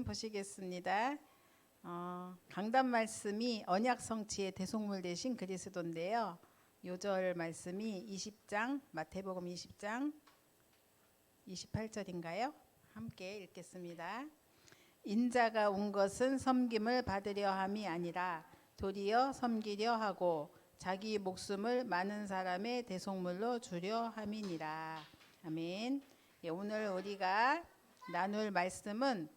보시겠습니다. 강단 말씀이 언약 성취의 대속물 되신 그리스도인데요. 요절 말씀이 20장 마태복음 20장 28절인가요? 함께 읽겠습니다. 인자가 온 것은 섬김을 받으려 함이 아니라 도리어 섬기려 하고 자기 목숨을 많은 사람의 대속물로 주려 함이니라. 아멘. 오늘 우리가 나눌 말씀은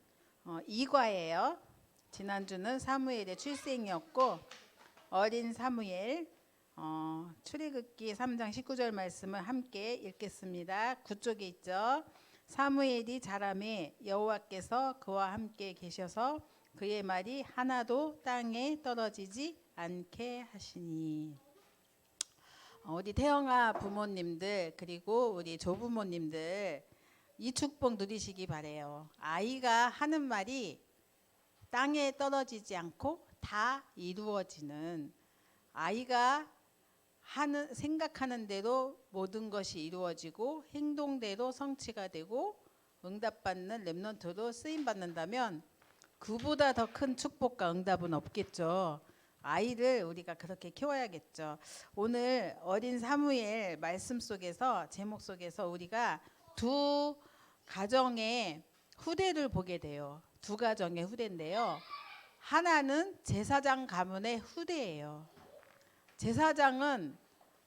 이과예요. 지난주는 사무엘의 출생이었고 어린 사무엘 출애굽기 3장 19절 말씀을 함께 읽겠습니다. 9쪽에 있죠. 사무엘이 자라매 여호와께서 그와 함께 계셔서 그의 말이 하나도 땅에 떨어지지 않게 하시니. 우리 태영아 부모님들 그리고 우리 조부모님들 이 축복 누리시기 바래요. 아이가 하는 말이 땅에 떨어지지 않고 다 이루어지는, 아이가 생각하는 대로 모든 것이 이루어지고 행동대로 성취가 되고 응답받는 렘넌트로 쓰임받는다면 그보다 더 큰 축복과 응답은 없겠죠. 아이를 우리가 그렇게 키워야겠죠. 오늘 어린 사무엘 말씀 속에서, 제목 속에서 우리가 두 가정의 후대를 보게 돼요. 두 가정의 후대인데요. 하나는 제사장 가문의 후대예요. 제사장은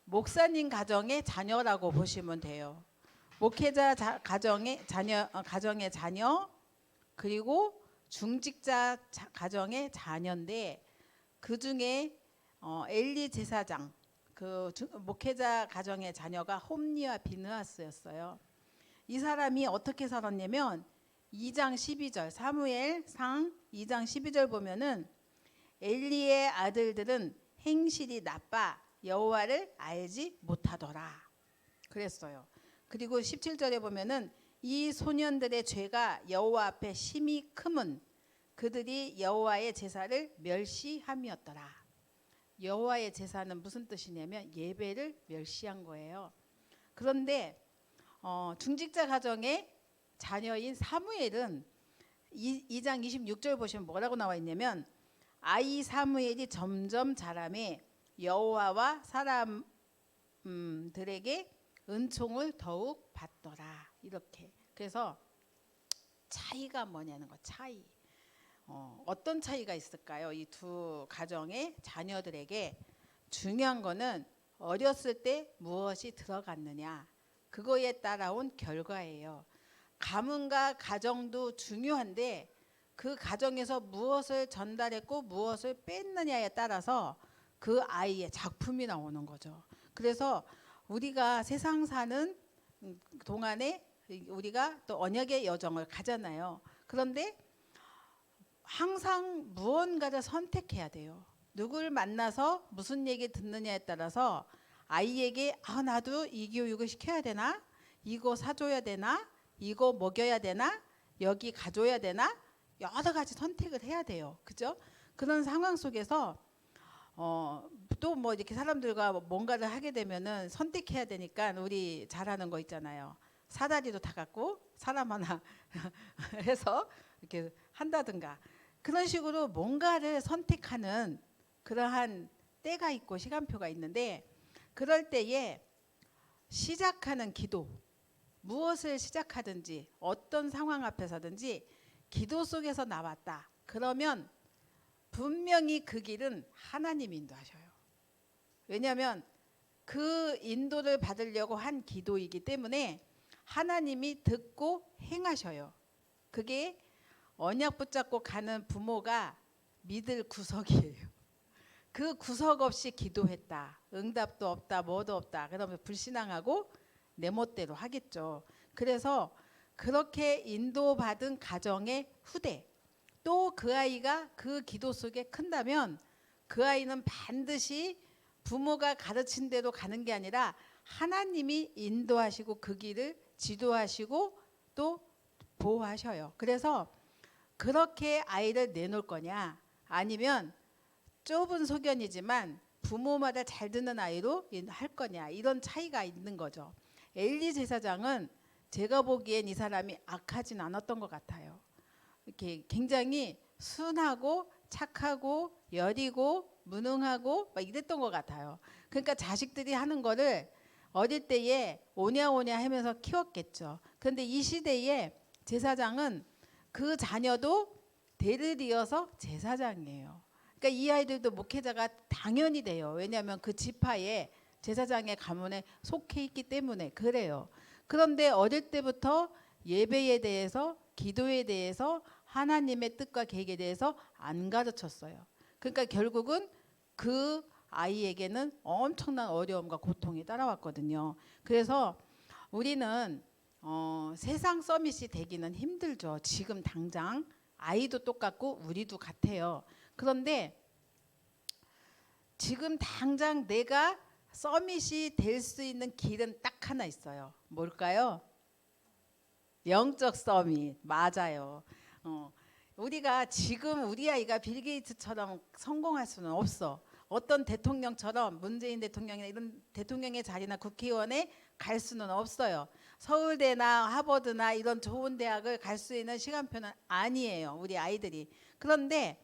목사님 가정의 자녀라고 보시면 돼요. 목회자 가정의 자녀, 그리고 중직자 가정의 자녀인데 그 중에 엘리 제사장, 목회자 가정의 자녀가 홈리와 비느하스였어요. 이 사람이 어떻게 살았냐면 2장 12절 사무엘상 2장 12절 보면은 엘리의 아들들은 행실이 나빠 여호와를 알지 못하더라 그랬어요. 그리고 17절에 보면은 이 소년들의 죄가 여호와 앞에 심히 크면 그들이 여호와의 제사를 멸시함이었더라. 여호와의 제사는 무슨 뜻이냐면 예배를 멸시한 거예요. 그런데 중직자 가정의 자녀인 사무엘은 2장 26절 보시면 뭐라고 나와 있냐면 아이 사무엘이 점점 자라매 여호와와 사람들에게 은총을 더욱 받더라. 이렇게. 그래서 차이가 뭐냐는 거, 차이. 어떤 차이가 있을까요? 이 두 가정의 자녀들에게 중요한 거는 어렸을 때 무엇이 들어갔느냐, 그거에 따라온 결과예요. 가문과 가정도 중요한데 그 가정에서 무엇을 전달했고 무엇을 뺐느냐에 따라서 그 아이의 작품이 나오는 거죠. 그래서 우리가 세상 사는 동안에 우리가 또 언약의 여정을 가잖아요. 그런데 항상 무언가를 선택해야 돼요. 누굴 만나서 무슨 얘기 듣느냐에 따라서 아이에게 나도 이 교육을 시켜야 되나? 이거 사줘야 되나? 이거 먹여야 되나? 여기 가줘야 되나? 여러 가지 선택을 해야 돼요. 그죠? 그런 상황 속에서 또 뭐 이렇게 사람들과 뭔가를 하게 되면은 선택해야 되니까 우리 잘하는 거 있잖아요. 사다리도 다 갖고 사람 하나 해서 이렇게 한다든가 그런 식으로 뭔가를 선택하는 그러한 때가 있고 시간표가 있는데 그럴 때에 시작하는 기도, 무엇을 시작하든지 어떤 상황 앞에서든지 기도 속에서 나왔다. 그러면 분명히 그 길은 하나님이 인도하셔요. 왜냐하면 그 인도를 받으려고 한 기도이기 때문에 하나님이 듣고 행하셔요. 그게 언약 붙잡고 가는 부모가 믿을 구석이에요. 그 구석 없이 기도했다. 응답도 없다. 뭐도 없다. 그러면 불신앙하고 내 멋대로 하겠죠. 그래서 그렇게 인도받은 가정의 후대, 또 그 아이가 그 기도 속에 큰다면 그 아이는 반드시 부모가 가르친 대로 가는 게 아니라 하나님이 인도하시고 그 길을 지도하시고 또 보호하셔요. 그래서 그렇게 아이를 내놓을 거냐, 아니면 좁은 소견이지만 부모마다 잘 듣는 아이로 할 거냐, 이런 차이가 있는 거죠. 엘리 제사장은 제가 보기엔 이 사람이 악하진 않았던 것 같아요. 이렇게 굉장히 순하고 착하고 여리고 무능하고 막 이랬던 것 같아요. 그러니까 자식들이 하는 거를 어릴 때에 오냐오냐 하면서 키웠겠죠. 그런데 이 시대에 제사장은 그 자녀도 대를 이어서 제사장이에요. 그러니까 이 아이들도 목회자가 당연히 돼요. 왜냐하면 그 지파에 제사장의 가문에 속해 있기 때문에 그래요. 그런데 어릴 때부터 예배에 대해서 기도에 대해서 하나님의 뜻과 계획에 대해서 안 가르쳤어요. 그러니까 결국은 그 아이에게는 엄청난 어려움과 고통이 따라왔거든요. 그래서 우리는 세상 서밋이 되기는 힘들죠. 지금 당장 아이도 똑같고 우리도 같아요. 그런데 지금 당장 내가 서밋이 될 수 있는 길은 딱 하나 있어요. 뭘까요? 영적 서밋. 맞아요. 우리가 지금 우리 아이가 빌 게이츠처럼 성공할 수는 없어. 어떤 대통령처럼 문재인 대통령이나 이런 대통령의 자리나 국회의원에 갈 수는 없어요. 서울대나 하버드나 이런 좋은 대학을 갈 수 있는 시간표는 아니에요. 우리 아이들이. 그런데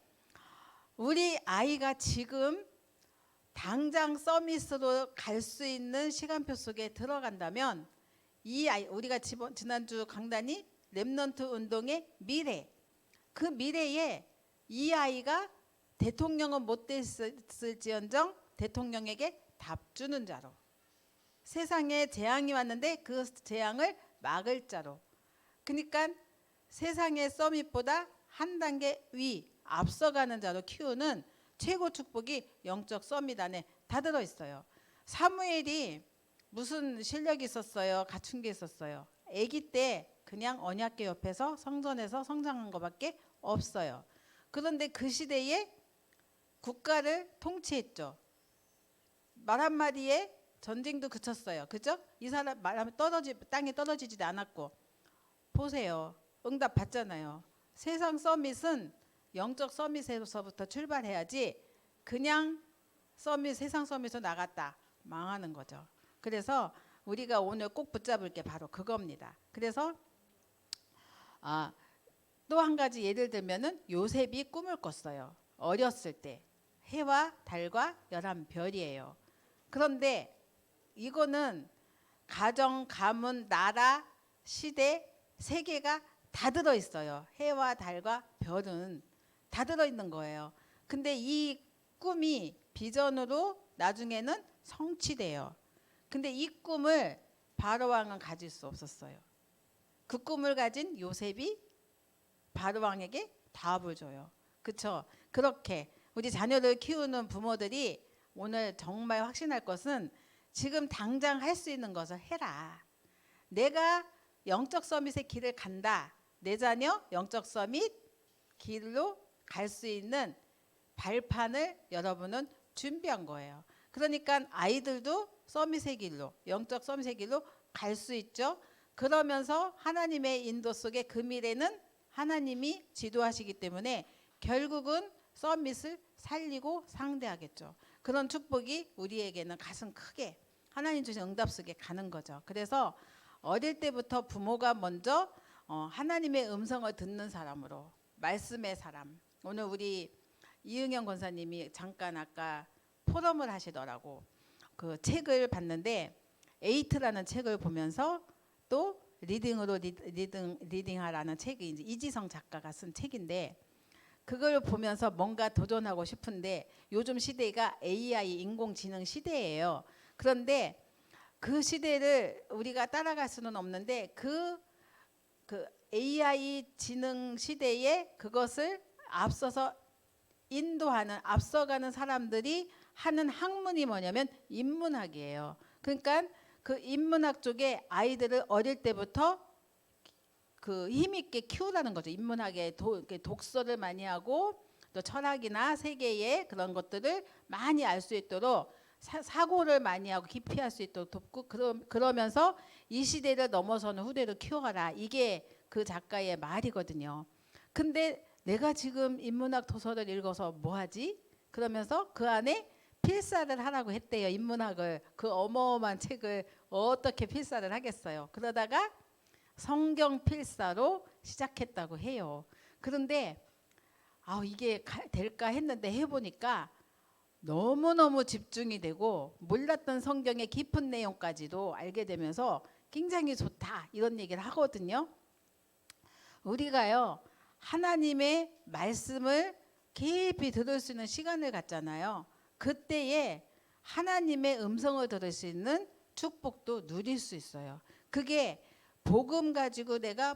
우리 아이가 지금 당장 서밋으로 갈 수 있는 시간표 속에 들어간다면 이 아이, 우리가 지난주 강단이 렘넌트 운동의 미래, 그 미래에 이 아이가 대통령은 못 됐을지언정 대통령에게 답 주는 자로, 세상에 재앙이 왔는데 그 재앙을 막을 자로, 그러니까 세상의 서밋보다 한 단계 위 앞서가는 자로 키우는 최고 축복이 영적 서밋 안에 다 들어있어요. 사무엘이 무슨 실력이 있었어요? 갖춘 게 있었어요? 아기 때 그냥 언약궤 옆에서 성전에서 성장한 것밖에 없어요. 그런데 그 시대에 국가를 통치했죠. 말 한마디에 전쟁도 그쳤어요. 그죠? 이 사람 말하면 땅에 떨어지지도 않았고. 보세요. 응답 받잖아요. 세상 서밋은 영적 서밋에서부터 출발해야지 그냥 세상 서밋으로 나갔다 망하는 거죠. 그래서 우리가 오늘 꼭 붙잡을 게 바로 그겁니다. 그래서 또 한 가지 예를 들면은 요셉이 꿈을 꿨어요. 어렸을 때 해와 달과 11별이에요. 그런데 이거는 가정, 가문, 나라, 시대, 세계가 다 들어있어요. 해와 달과 별은 다 들어있는 거예요. 근데 이 꿈이 비전으로 나중에는 성취돼요. 근데 이 꿈을 바로왕은 가질 수 없었어요. 그 꿈을 가진 요셉이 바로왕에게 답을 줘요. 그렇죠? 그렇게 우리 자녀를 키우는 부모들이 오늘 정말 확신할 것은 지금 당장 할 수 있는 것을 해라. 내가 영적 서밋의 길을 간다. 내 자녀 영적 서밋 길로 갈 수 있는 발판을 여러분은 준비한 거예요. 그러니까 아이들도 서밋의 길로, 영적 서밋의 길로 갈 수 있죠. 그러면서 하나님의 인도 속에 그 미래는 하나님이 지도하시기 때문에 결국은 서밋을 살리고 상대하겠죠. 그런 축복이 우리에게는 가슴 크게 하나님 주신 응답 속에 가는 거죠. 그래서 어릴 때부터 부모가 먼저 하나님의 음성을 듣는 사람으로, 말씀의 사람. 오늘 우리 이응영 권사님이 잠깐 아까 포럼을 하시더라고. 그 책을 봤는데 에이트라는 책을 보면서 또 리딩으로 리딩하라는 책이 이제 이지성 작가가 쓴 책인데 그걸 보면서 뭔가 도전하고 싶은데 요즘 시대가 AI 인공지능 시대예요. 그런데 그 시대를 우리가 따라갈 수는 없는데 그 AI 지능 시대에 그것을 앞서서 인도하는 앞서가는 사람들이 하는 학문이 뭐냐면 인문학이에요. 그러니까 그 인문학 쪽에 아이들을 어릴 때부터 그 힘있게 키우라는 거죠. 인문학에 독서를 많이 하고 또 철학이나 세계의 그런 것들을 많이 알 수 있도록 사고를 많이 하고 깊이 할 수 있도록 돕고 그러면서 이 시대를 넘어서는 후대를 키워가라. 이게 그 작가의 말이거든요. 근데 내가 지금 인문학 도서를 읽어서 뭐하지? 그러면서 그 안에 필사를 하라고 했대요. 인문학을. 그 어마어마한 책을 어떻게 필사를 하겠어요. 그러다가 성경 필사로 시작했다고 해요. 그런데 이게 될까 했는데 해보니까 너무너무 집중이 되고 몰랐던 성경의 깊은 내용까지도 알게 되면서 굉장히 좋다 이런 얘기를 하거든요. 우리가요 하나님의 말씀을 깊이 들을 수 있는 시간을 갖잖아요. 그때에 하나님의 음성을 들을 수 있는 축복도 누릴 수 있어요. 그게 복음 가지고 내가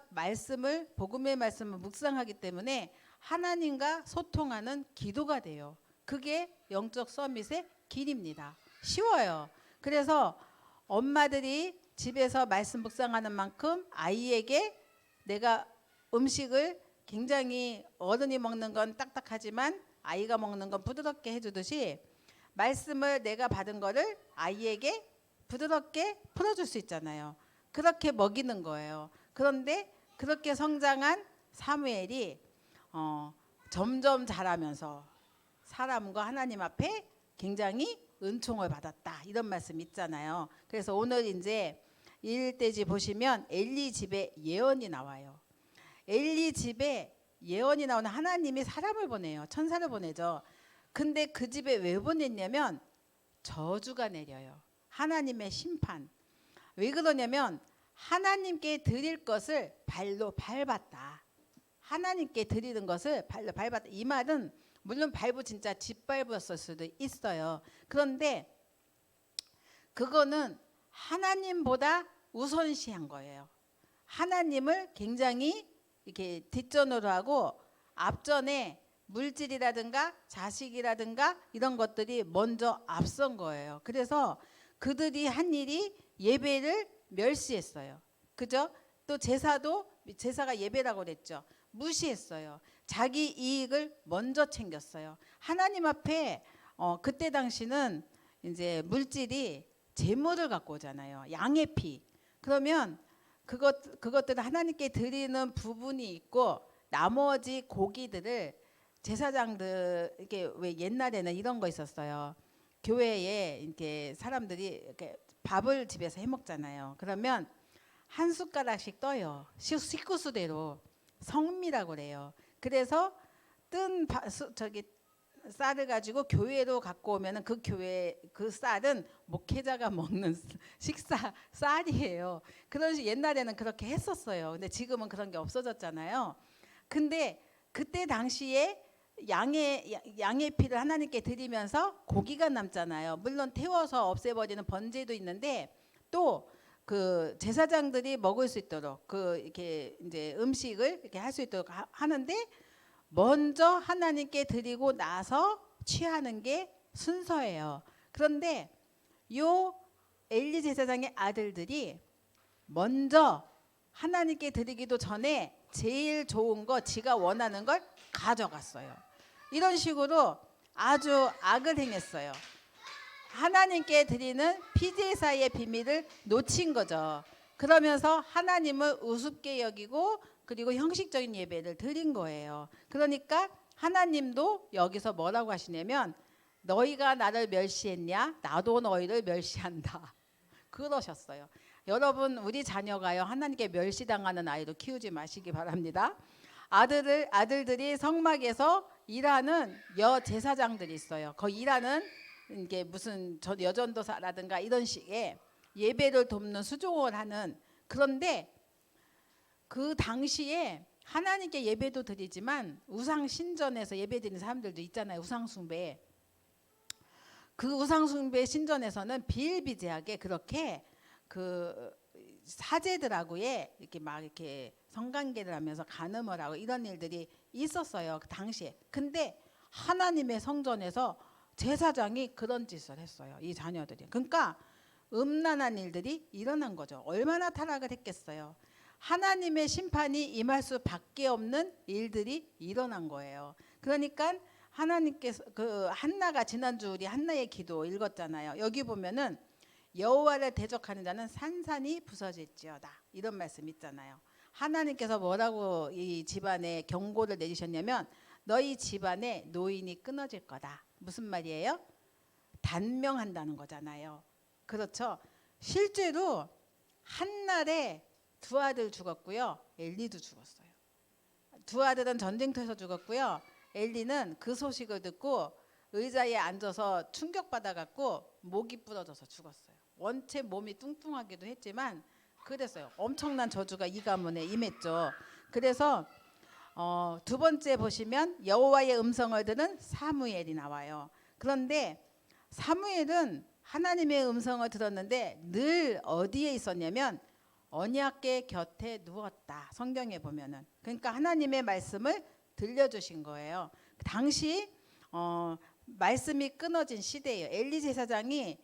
복음의 말씀을 묵상하기 때문에 하나님과 소통하는 기도가 돼요. 그게 영적 서밋의 길입니다. 쉬워요. 그래서 엄마들이 집에서 말씀 묵상하는 만큼 아이에게 내가 음식을 굉장히 어른이 먹는 건 딱딱하지만 아이가 먹는 건 부드럽게 해주듯이 말씀을 내가 받은 거를 아이에게 부드럽게 풀어줄 수 있잖아요. 그렇게 먹이는 거예요. 그런데 그렇게 성장한 사무엘이 점점 자라면서 사람과 하나님 앞에 굉장히 은총을 받았다 이런 말씀 있잖아요. 그래서 오늘 이제 1대지 보시면 엘리 집에 예언이 나와요. 엘리 집에 예언이 나오는 하나님이 사람을 보내요. 천사를 보내죠. 근데 그 집에 왜 보냈냐면 저주가 내려요. 하나님의 심판. 왜 그러냐면 하나님께 드릴 것을 발로 밟았다. 하나님께 드리는 것을 발로 밟았다. 이 말은 물론 밟고 진짜 짓밟았을 수도 있어요. 그런데 그거는 하나님보다 우선시한 거예요. 하나님을 굉장히 이렇게 뒷전으로 하고 앞전에 물질이라든가 자식이라든가 이런 것들이 먼저 앞선 거예요. 그래서 그들이 한 일이 예배를 멸시했어요. 그죠? 또 제사가 예배라고 그랬죠. 무시했어요. 자기 이익을 먼저 챙겼어요. 하나님 앞에 그때 당시는 이제 물질이 제물을 갖고 오잖아요. 양의 피. 그러면 그것들을 하나님께 드리는 부분이 있고 나머지 고기들을 제사장들 이렇게 왜 옛날에는 이런 거 있었어요. 교회에 이렇게 사람들이 이렇게 밥을 집에서 해 먹잖아요. 그러면 한 숟가락씩 떠요. 식구수대로 성미라고 그래요. 그래서 뜬 쌀을 가지고 교회로 갖고 오면은 그 쌀은 목회자가 먹는 식사 쌀이에요. 그런 식 옛날에는 그렇게 했었어요. 근데 지금은 그런 게 없어졌잖아요. 근데 그때 당시에 양의 피를 하나님께 드리면서 고기가 남잖아요. 물론 태워서 없애버리는 번제도 있는데 또 그 제사장들이 먹을 수 있도록 이렇게 이제 음식을 이렇게 할 수 있도록 하는데 먼저 하나님께 드리고 나서 취하는 게 순서예요. 그런데 요 엘리 제사장의 아들들이 먼저 하나님께 드리기도 전에 제일 좋은 거 지가 원하는 걸 가져갔어요. 이런 식으로 아주 악을 행했어요. 하나님께 드리는 피제사의 비밀을 놓친 거죠. 그러면서 하나님을 우습게 여기고 그리고 형식적인 예배를 드린 거예요. 그러니까 하나님도 여기서 뭐라고 하시냐면 너희가 나를 멸시했냐? 나도 너희를 멸시한다. 그러셨어요. 여러분 우리 자녀가요 하나님께 멸시당하는 아이로 키우지 마시기 바랍니다. 아들들이 성막에서 일하는 여제사장들이 있어요. 그 일하는 이게 무슨 여전도사라든가 이런 식의 예배를 돕는 수종을 하는. 그런데 그 당시에 하나님께 예배도 드리지만 우상 신전에서 예배드리는 사람들도 있잖아요. 우상 숭배. 그 우상 숭배 신전에서는 비일비재하게 그렇게 그 사제들하고의 이렇게 막 이렇게 성관계를 하면서 간음을 하고 이런 일들이 있었어요. 그 당시에. 근데 하나님의 성전에서 제사장이 그런 짓을 했어요. 이 자녀들이. 그러니까 음란한 일들이 일어난 거죠. 얼마나 타락을 했겠어요. 하나님의 심판이 임할 수밖에 없는 일들이 일어난 거예요. 그러니까 하나님께서 그 한나가 지난주 우리 한나의 기도 읽었잖아요. 여기 보면은 여호와를 대적하는 자는 산산이 부서질지어다 이런 말씀 있잖아요. 하나님께서 뭐라고 이 집안에 경고를 내리셨냐면 너희 집안에 노인이 끊어질 거다. 무슨 말이에요? 단명한다는 거잖아요. 그렇죠. 실제로 한날에 두 아들 죽었고요. 엘리도 죽었어요. 두 아들은 전쟁터에서 죽었고요. 엘리는 그 소식을 듣고 의자에 앉아서 충격받아갖고 목이 부러져서 죽었어요. 원체 몸이 뚱뚱하기도 했지만 그랬어요. 엄청난 저주가 이 가문에 임했죠. 그래서 두 번째 보시면 여호와의 음성을 들은 사무엘이 나와요. 그런데 사무엘은 하나님의 음성을 들었는데 늘 어디에 있었냐면 언약궤 곁에 누웠다. 성경에 보면은. 그러니까 하나님의 말씀을 들려주신 거예요. 당시 말씀이 끊어진 시대예요. 엘리 제사장이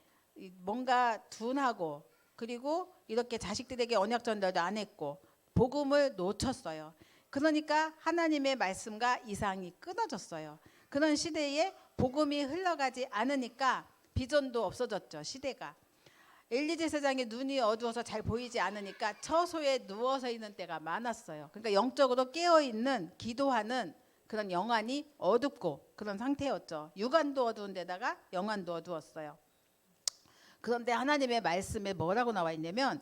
뭔가 둔하고 그리고 이렇게 자식들에게 언약 전달도 안 했고 복음을 놓쳤어요. 그러니까 하나님의 말씀과 이상이 끊어졌어요. 그런 시대에 복음이 흘러가지 않으니까 비전도 없어졌죠. 시대가. 엘리 제사장의 눈이 어두워서 잘 보이지 않으니까 처소에 누워서 있는 때가 많았어요. 그러니까 영적으로 깨어있는 기도하는 그런 영안이 어둡고 그런 상태였죠. 육안도 어두운 데다가 영안도 어두웠어요. 그런데 하나님의 말씀에 뭐라고 나와 있냐면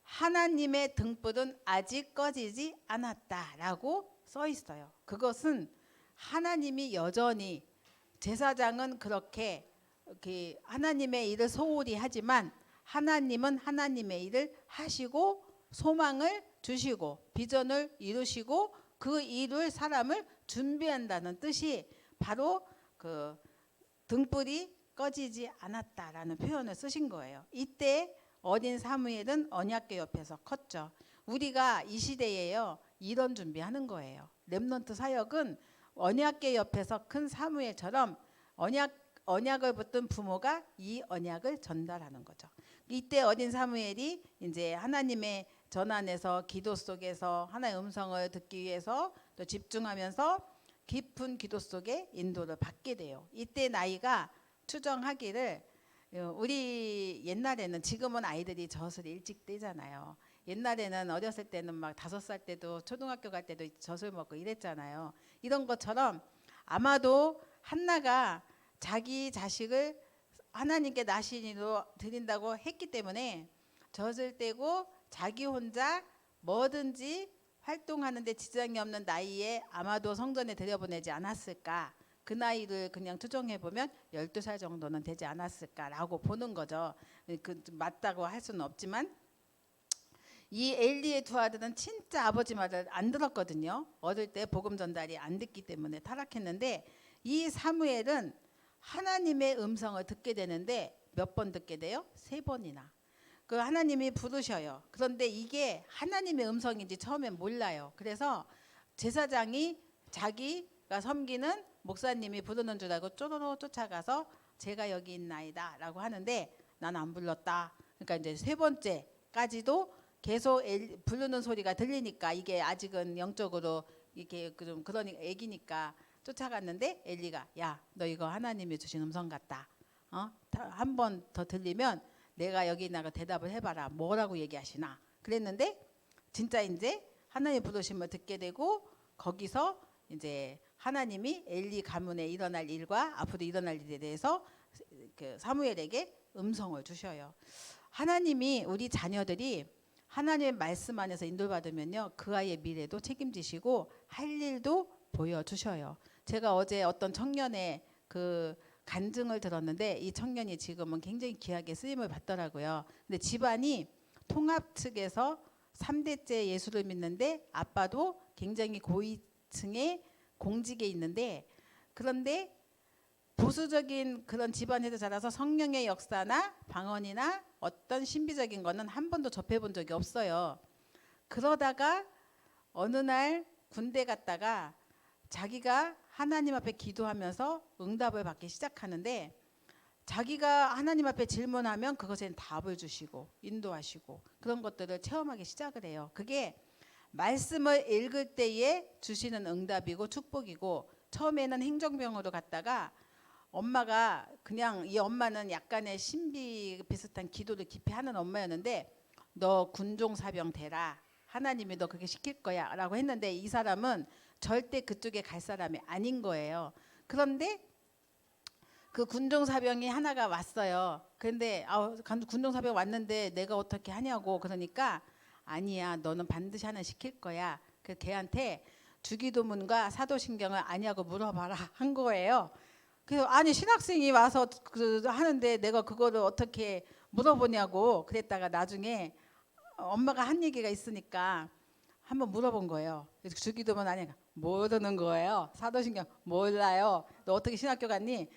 하나님의 등불은 아직 꺼지지 않았다라고 써 있어요. 그것은 하나님이 여전히 제사장은 그렇게 하나님의 일을 소홀히 하지만 하나님은 하나님의 일을 하시고 소망을 주시고 비전을 이루시고 그 이룰 사람을 준비한다는 뜻이 바로 그 등불이 꺼지지 않았다라는 표현을 쓰신 거예요. 이때 어린 사무엘은 언약궤 옆에서 컸죠. 우리가 이 시대에요 이런 준비하는 거예요. 렘넌트 사역은 언약궤 옆에서 큰 사무엘처럼 언약을 붙든 부모가 이 언약을 전달하는 거죠. 이때 어린 사무엘이 이제 하나님의 전환에서 기도 속에서 하나의 음성을 듣기 위해서 또 집중하면서 깊은 기도 속에 인도를 받게 돼요. 이때 나이가 추정하기를 우리 옛날에는 지금은 아이들이 젖을 일찍 떼잖아요. 옛날에는 어렸을 때는 막 5살 때도 초등학교 갈 때도 젖을 먹고 이랬잖아요. 이런 것처럼 아마도 한나가 자기 자식을 하나님께 나신이로 드린다고 했기 때문에 젖을 떼고 자기 혼자 뭐든지 활동하는데 지장이 없는 나이에 아마도 성전에 들여보내지 않았을까. 그 나이를 그냥 추정해보면 12살 정도는 되지 않았을까라고 보는 거죠. 맞다고 할 수는 없지만 이 엘리의 두 아들은 진짜 아버지 말을 안 들었거든요. 어릴 때 복음 전달이 안 됐기 때문에 타락했는데 이 사무엘은 하나님의 음성을 듣게 되는데 몇 번 듣게 돼요? 3번이나. 그 하나님이 부르셔요. 그런데 이게 하나님의 음성인지 처음엔 몰라요. 그래서 제사장이 자기가 섬기는 목사님이 부르는 줄 알고 쪼로로 쫓아가서 제가 여기 있나이다 라고 하는데 난 안 불렀다. 그러니까 이제 3번째까지도 계속 부르는 소리가 들리니까 이게 아직은 영적으로 이렇게 좀 그러니 애기니까 쫓아갔는데 엘리가 야, 너 이거 하나님이 주신 음성 같다. 한 번 더 들리면 내가 여기 있나가 대답을 해봐라. 뭐라고 얘기하시나. 그랬는데 진짜 이제 하나님 부르심을 듣게 되고 거기서 이제 하나님이 엘리 가문에 일어날 일과 앞으로 일어날 일에 대해서 그 사무엘에게 음성을 주셔요. 하나님이 우리 자녀들이 하나님의 말씀 안에서 인도받으면요 그 아이의 미래도 책임지시고 할 일도 보여주셔요. 제가 어제 어떤 청년의 그 간증을 들었는데 이 청년이 지금은 굉장히 귀하게 쓰임을 받더라고요. 근데 집안이 통합 측에서 3대째 예수를 믿는데 아빠도 굉장히 고위층의 공직에 있는데 그런데 보수적인 그런 집안에서 자라서 성령의 역사나 방언이나 어떤 신비적인 거는 한 번도 접해본 적이 없어요. 그러다가 어느 날 군대 갔다가 자기가 하나님 앞에 기도하면서 응답을 받기 시작하는데 자기가 하나님 앞에 질문하면 그것에 답을 주시고 인도하시고 그런 것들을 체험하기 시작을 해요. 그게 말씀을 읽을 때에 주시는 응답이고 축복이고 처음에는 행정병으로 갔다가 엄마가 그냥 이 엄마는 약간의 신비 비슷한 기도를 깊이 하는 엄마였는데 너 군종사병 되라. 하나님이 너 그렇게 시킬 거야 라고 했는데 이 사람은 절대 그쪽에 갈 사람이 아닌 거예요. 그런데 그 군종사병이 하나가 왔어요. 그런데 군종사병 왔는데 내가 어떻게 하냐고 그러니까 아니야 너는 반드시 하나 시킬 거야. 그 걔한테 주기도문과 사도신경을 아냐고 물어봐라 한 거예요. 그래서 아니 신학생이 와서 하는데 내가 그거를 어떻게 물어보냐고 그랬다가 나중에 엄마가 한 얘기가 있으니까 한번 물어본 거예요. 그래서 주기도문 아니까 모르는 거예요. 사도신경 몰라요. 너 어떻게 신학교 갔니?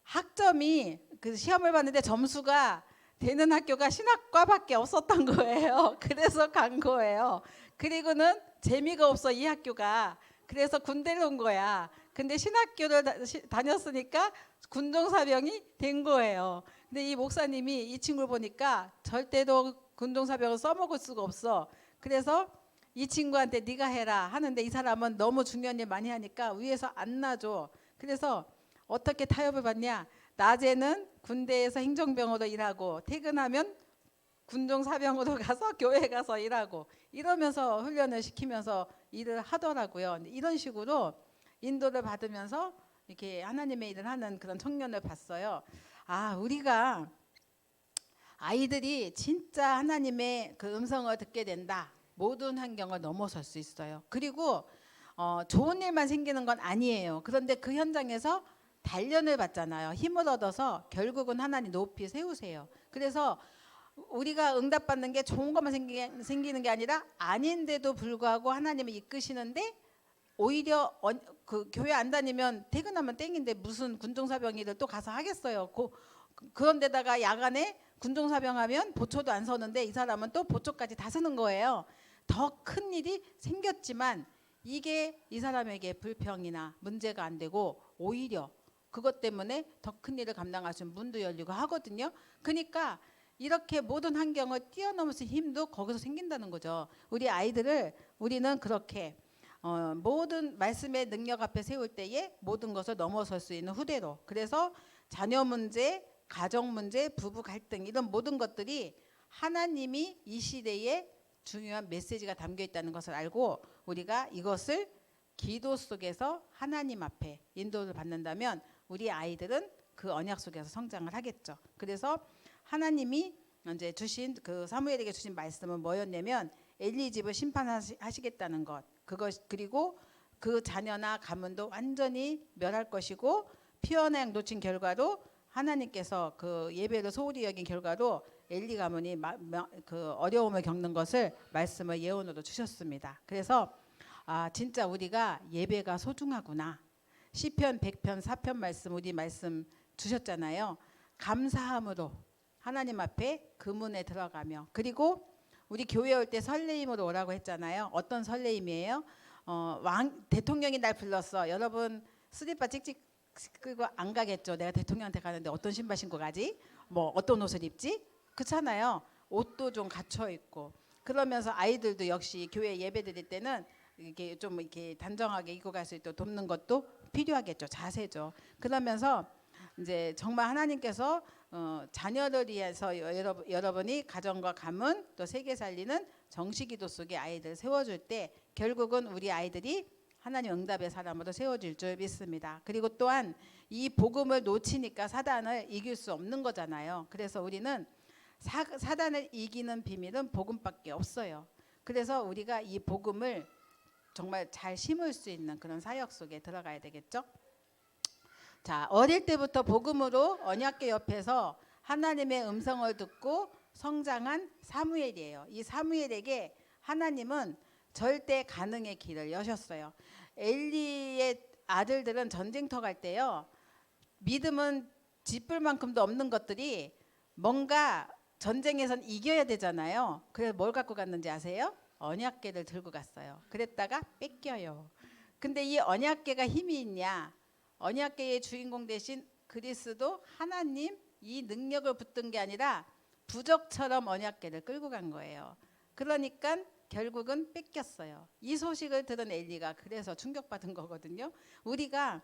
학점이 그 시험을 봤는데 점수가 되는 학교가 신학과밖에 없었던 거예요. 그래서 간 거예요. 그리고는 재미가 없어 이 학교가. 그래서 군대를 온 거야. 근데 신학교를 다녔으니까 군종사병이 된 거예요. 근데 이 목사님이 이 친구를 보니까 절대로 군종사병을 써먹을 수가 없어. 그래서 이 친구한테 네가 해라 하는데 이 사람은 너무 중요한 일 많이 하니까 위에서 안 놔줘. 그래서 어떻게 타협을 받냐? 낮에는 군대에서 행정병으로 일하고 퇴근하면 군종사병으로 가서 교회 가서 일하고 이러면서 훈련을 시키면서 일을 하더라고요. 이런 식으로 인도를 받으면서 이렇게 하나님의 일을 하는 그런 청년을 봤어요. 아, 우리가 아이들이 진짜 하나님의 그 음성을 듣게 된다. 모든 환경을 넘어설 수 있어요. 그리고 좋은 일만 생기는 건 아니에요. 그런데 그 현장에서 단련을 받잖아요. 힘을 얻어서 결국은 하나님 높이 세우세요. 그래서 우리가 응답받는 게 좋은 것만 생기는 게 아니라 아닌데도 불구하고 하나님이 이끄시는데 오히려 그 교회 안 다니면 퇴근하면 땡인데 무슨 군종사병 일을 또 가서 하겠어요. 그런데다가 야간에 군종사병하면 보초도 안 서는데 이 사람은 또 보초까지 다 서는 거예요. 더 큰 일이 생겼지만 이게 이 사람에게 불평이나 문제가 안 되고 오히려 그것 때문에 더 큰 일을 감당할 수 있는 문도 열리고 하거든요. 그러니까 이렇게 모든 환경을 뛰어넘을 수 있는 힘도 거기서 생긴다는 거죠. 우리 아이들을 우리는 그렇게 모든 말씀의 능력 앞에 세울 때에 모든 것을 넘어설 수 있는 후대로. 그래서 자녀 문제, 가정 문제, 부부 갈등 이런 모든 것들이 하나님이 이 시대에 중요한 메시지가 담겨 있다는 것을 알고 우리가 이것을 기도 속에서 하나님 앞에 인도를 받는다면 우리 아이들은 그 언약 속에서 성장을 하겠죠. 그래서 하나님이 이제 주신 그 사무엘에게 주신 말씀은 뭐였냐면 엘리 집을 심판하시겠다는 것. 그리고 그 자녀나 가문도 완전히 멸할 것이고 피어나 양 놓친 결과로 하나님께서 그 예배를 소홀히 여긴 결과로 엘리 가문이 그 어려움을 겪는 것을 말씀을 예언으로 주셨습니다. 그래서 진짜 우리가 예배가 소중하구나. 시편 100편 4편 말씀 우리 말씀 주셨잖아요. 감사함으로 하나님 앞에 그 문에 들어가며 그리고 우리 교회 올 때 설레임으로 오라고 했잖아요. 어떤 설레임이에요? 대통령이 날 불렀어. 여러분 스리퍼 찍찍 끌고 안 가겠죠. 내가 대통령한테 가는데 어떤 신발 신고 가지? 뭐 어떤 옷을 입지? 그렇잖아요. 옷도 좀 갖춰 입고 그러면서 아이들도 역시 교회 예배 드릴 때는 이렇게 좀 이렇게 단정하게 입고 갈 수 있도록 돕는 것도 필요하겠죠. 자세죠. 그러면서 이제 정말 하나님께서 자녀를 위해서 여러분이 가정과 가문 또 세계 살리는 정식기도 속에 아이들 세워줄 때 결국은 우리 아이들이 하나님 응답의 사람으로 세워질 줄 믿습니다. 그리고 또한 이 복음을 놓치니까 사단을 이길 수 없는 거잖아요. 그래서 우리는 사단을 이기는 비밀은 복음밖에 없어요. 그래서 우리가 이 복음을 정말 잘 심을 수 있는 그런 사역 속에 들어가야 되겠죠. 자, 어릴 때부터 복음으로 언약궤 옆에서 하나님의 음성을 듣고 성장한 사무엘이에요. 이 사무엘에게 하나님은 절대 가능의 길을 여셨어요. 엘리의 아들들은 전쟁터 갈 때요. 믿음은 짚을 만큼도 없는 것들이 뭔가 전쟁에선 이겨야 되잖아요. 그래서 뭘 갖고 갔는지 아세요? 언약궤를 들고 갔어요. 그랬다가 뺏겨요. 근데 이 언약궤가 힘이 있냐? 언약궤의 주인공 대신 그리스도 하나님 이 능력을 붙든 게 아니라 부적처럼 언약궤를 끌고 간 거예요. 그러니까 결국은 뺏겼어요. 이 소식을 들은 엘리가 그래서 충격받은 거거든요. 우리가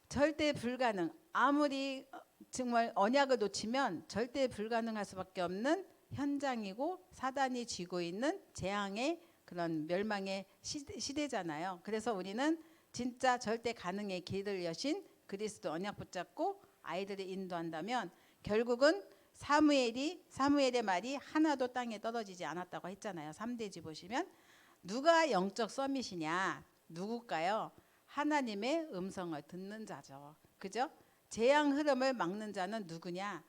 절대 불가능, 아무리 정말 언약을 놓치면 절대 불가능할 수밖에 없는 현장이고 사단이 쥐고 있는 재앙의 그런 멸망의 시대잖아요. 그래서 우리는 진짜 절대 가능의 길을 여신 그리스도 언약 붙잡고 아이들을 인도한다면 결국은 사무엘의 말이 하나도 땅에 떨어지지 않았다고 했잖아요. 3대지 보시면 누가 영적 서밋이냐? 누굴까요? 하나님의 음성을 듣는 자죠. 그죠? 재앙 흐름을 막는 자는 누구냐?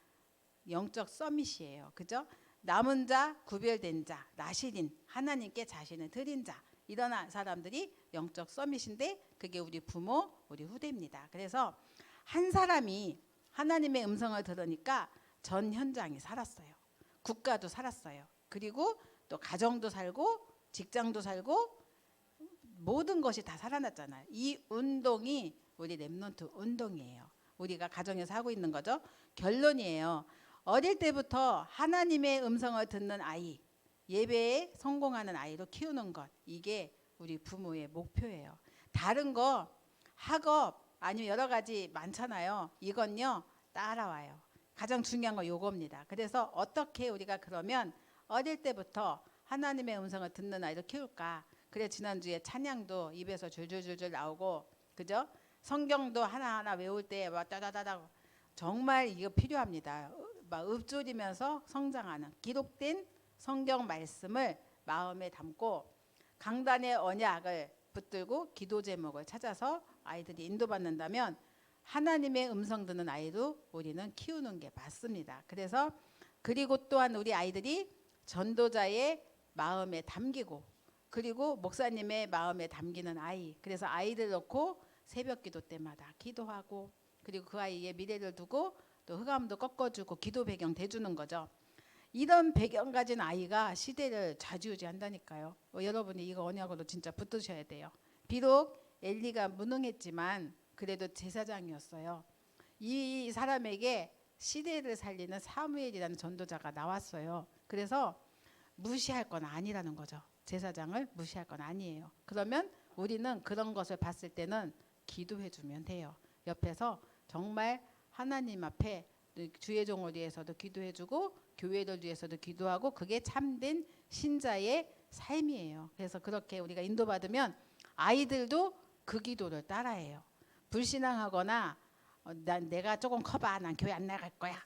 영적 서밋이에요. 그죠? 남은 자, 구별된 자, 나실인, 하나님께 자신을 드린 자, 이런 사람들이 영적 서밋인데 그게 우리 부모, 우리 후대입니다. 그래서 한 사람이 하나님의 음성을 들으니까 전 현장이 살았어요. 국가도 살았어요. 그리고 또 가정도 살고 직장도 살고 모든 것이 다 살아났잖아요. 이 운동이 우리 렘넌트 운동이에요. 우리가 가정에서 하고 있는 거죠. 결론이에요. 어릴 때부터 하나님의 음성을 듣는 아이, 예배에 성공하는 아이로 키우는 것, 이게 우리 부모의 목표예요. 다른 거 학업 아니면 여러 가지 많잖아요. 이건요 따라와요. 가장 중요한 건 요겁니다. 그래서 어떻게 우리가 그러면 어릴 때부터 하나님의 음성을 듣는 아이로 키울까? 그래 지난주에 찬양도 입에서 줄줄줄줄 나오고, 그죠? 성경도 하나하나 외울 때 막 따다다다 정말 이거 필요합니다. 막 읊조리면서 성장하는 기록된 성경 말씀을 마음에 담고 강단의 언약을 붙들고 기도 제목을 찾아서 아이들이 인도받는다면 하나님의 음성 듣는 아이로 우리는 키우는 게 맞습니다. 그래서 그리고 또한 우리 아이들이 전도자의 마음에 담기고 그리고 목사님의 마음에 담기는 아이, 그래서 아이들 놓고 새벽 기도 때마다 기도하고 그리고 그 아이의 미래를 두고 또 흑암도 꺾어주고 기도 배경 대주는 거죠. 이런 배경 가진 아이가 시대를 좌지우지한다니까요. 여러분이 이거 언약으로 진짜 붙드셔야 돼요. 비록 엘리가 무능했지만 그래도 제사장이었어요. 이 사람에게 시대를 살리는 사무엘이라는 전도자가 나왔어요. 그래서 무시할 건 아니라는 거죠. 제사장을 무시할 건 아니에요. 그러면 우리는 그런 것을 봤을 때는 기도해 주면 돼요. 옆에서 정말 하나님 앞에 주의 종을 위해서도 기도해 주고 교회를 위해서도 기도하고, 그게 참된 신자의 삶이에요. 그래서 그렇게 우리가 인도받으면 아이들도 그 기도를 따라해요. 불신앙하거나 내가 조금 커봐, 난 교회 안 나갈 거야.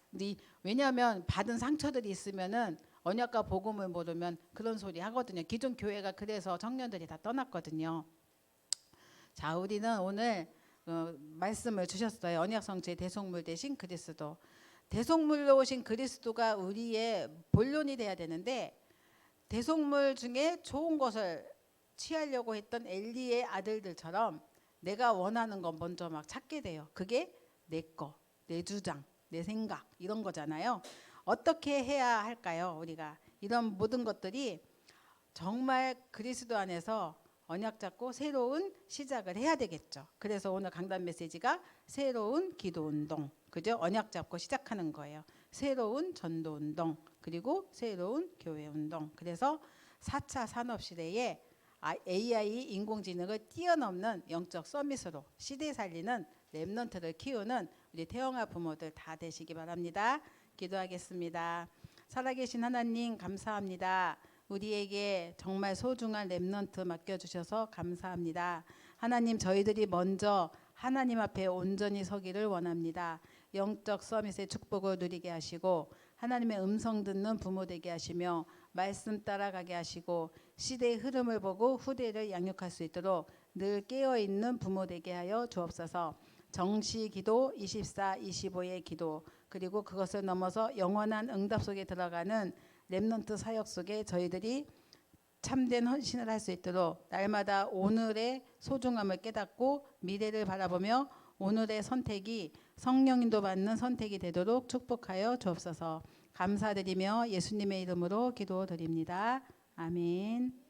왜냐하면 받은 상처들이 있으면은 언약과 복음을 모르면 그런 소리 하거든요. 기존 교회가 그래서 청년들이 다 떠났거든요. 자, 우리는 오늘 말씀을 주셨어요. 언약성취의 대속물 대신 그리스도. 대속물로 오신 그리스도가 우리의 본론이 돼야 되는데, 대속물 중에 좋은 것을 취하려고 했던 엘리의 아들들처럼 내가 원하는 건 먼저 막 찾게 돼요. 그게 내 거, 내 주장, 내 생각 이런 거잖아요. 어떻게 해야 할까요? 우리가 이런 모든 것들이 정말 그리스도 안에서 언약 잡고 새로운 시작을 해야 되겠죠. 그래서 오늘 강단 메시지가 새로운 기도 운동, 그죠? 언약 잡고 시작하는 거예요. 새로운 전도 운동, 그리고 새로운 교회 운동. 그래서 4차 산업시대에 AI 인공지능을 뛰어넘는 영적 서밋으로 시대 살리는 렘넌트를 키우는 우리 태영아 부모들 다 되시기 바랍니다. 기도하겠습니다. 살아계신 하나님 감사합니다. 우리에게 정말 소중한 렘넌트 맡겨주셔서 감사합니다. 하나님, 저희들이 먼저 하나님 앞에 온전히 서기를 원합니다. 영적 서밋의 축복을 누리게 하시고 하나님의 음성 듣는 부모 되게 하시며 말씀 따라가게 하시고 시대의 흐름을 보고 후대를 양육할 수 있도록 늘 깨어있는 부모 되게 하여 주옵소서. 정시 기도, 24, 25의 기도, 그리고 그것을 넘어서 영원한 응답 속에 들어가는 렘넌트 사역 속에 저희들이 참된 헌신을 할 수 있도록 날마다 오늘의 소중함을 깨닫고 미래를 바라보며 오늘의 선택이 성령 인도 받는 선택이 되도록 축복하여 주옵소서. 감사드리며 예수님의 이름으로 기도드립니다. 아멘.